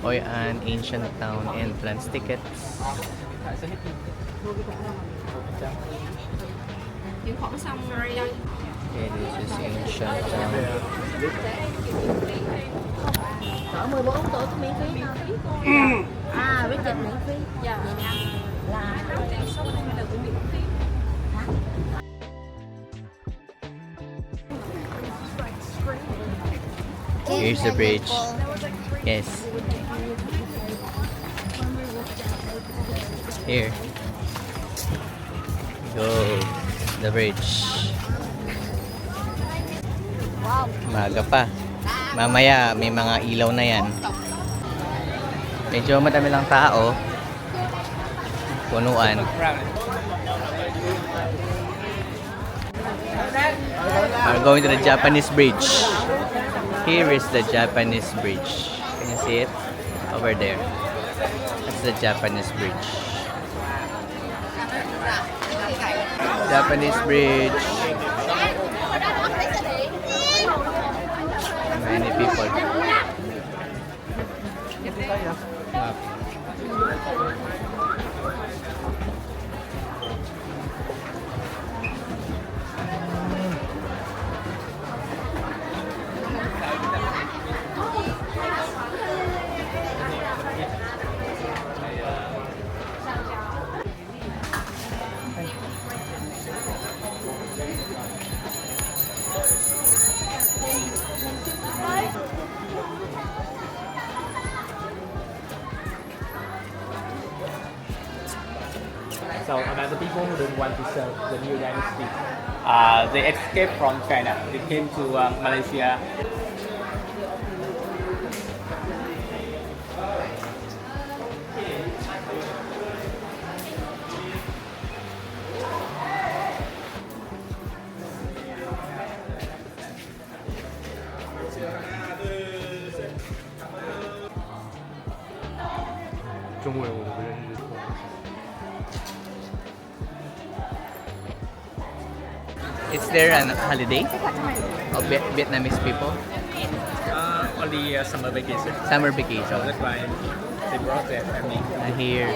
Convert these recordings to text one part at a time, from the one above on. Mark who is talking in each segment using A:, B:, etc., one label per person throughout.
A: Hoi An Ancient Town entrance tickets. Okay, this is Ancient Town.
B: 14 tuổi có miễn phí không? À, với dịch miễn phí. Dạ. Là
A: Here's the bridge. Yes. Here. Go. The bridge. Maga pa. Mamaya may mga ilaw na yan. Medyo madami lang tao. Punuan. We're going to the Japanese bridge. Here is the Japanese bridge. Can you see it? Over there. That's the Japanese bridge. Japanese bridge. Many people.
C: So about the people who don't want to serve the new dynasty, they escaped from China. They came to Malaysia.
A: It's there on holiday of Vietnamese people.
C: Only summer vacation.
A: Summer vacation.
C: So that's why they brought their family.
A: Here.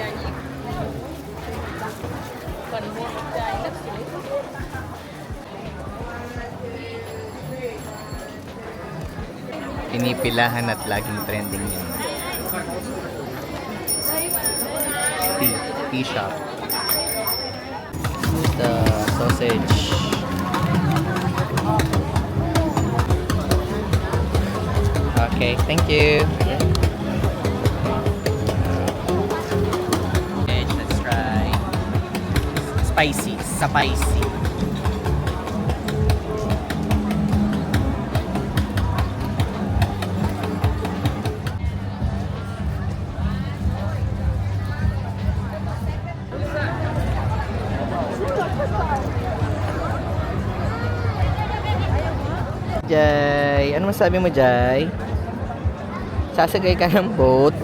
A: Pinipilahan at laging trending yun. Tea shop. The sausage. Okay, thank you. Okay, let's try spicy. Jai, ano masabi mo, Jai? Sasagay ka ng boat.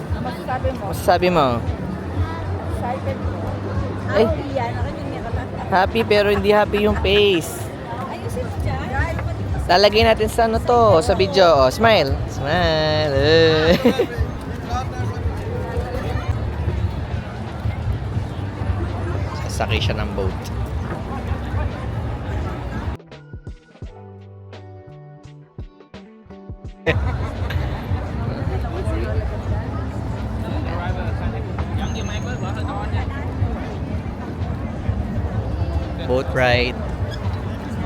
A: Masasabi mo?
B: excited po.
A: Ay.
B: Iyan, ako yung nakatata.
A: Happy pero hindi happy yung face.
B: Ayusin mo dyan.
A: Lalagay natin sa ano to, sa video. Oh, smile. Smile. Sasakay siya ng boat. Boat ride.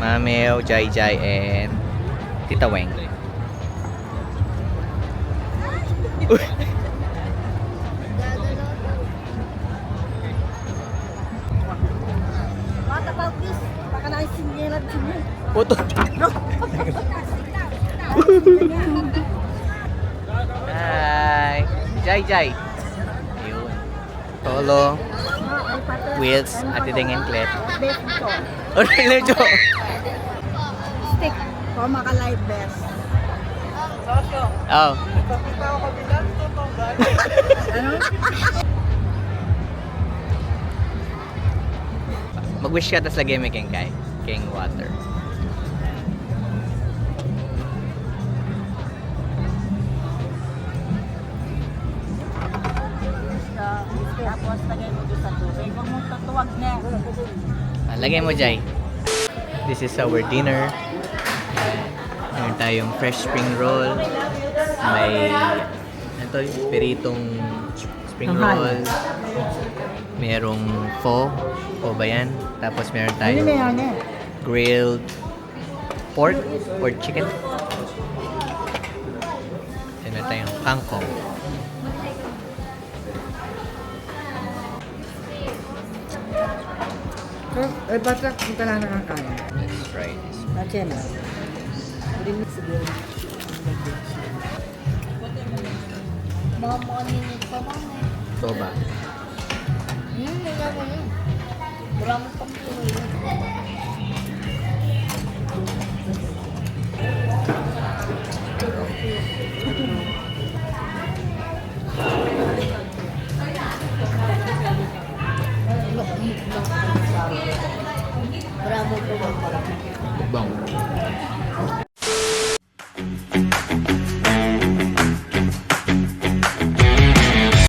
A: Mameo, Jai Jai, and Tita Weng.
B: What about this? Baka naisinyeran siya.
A: Puto. Hi. Jai Jai. Ayun. Tolo. Wheels, Ate Deng and Clet.
B: Best ito.
A: Orlejo.
B: Stick. For maka-live best.
A: Oh. Mag-wish ka, tapos lagay mo king water.
B: Tapos lagay mo doon sa tubig. Huwag mong tatuwag na.
A: Lagay mo, Jai. This is our dinner. Meron tayong fresh spring roll. May ito, piritong spring roll. Merong pho. Pho ba yan? Tapos meron tayong grilled pork or chicken. And meron tayong kangkong.
D: Eh, ba't kita na nakakain?
A: Let's try this.
D: Natin na.
B: Mga morning pa ba?
A: Ito ba?
B: Wala mo yun. Wala mo pang tuloy. Wala mo po ba?
A: Bang.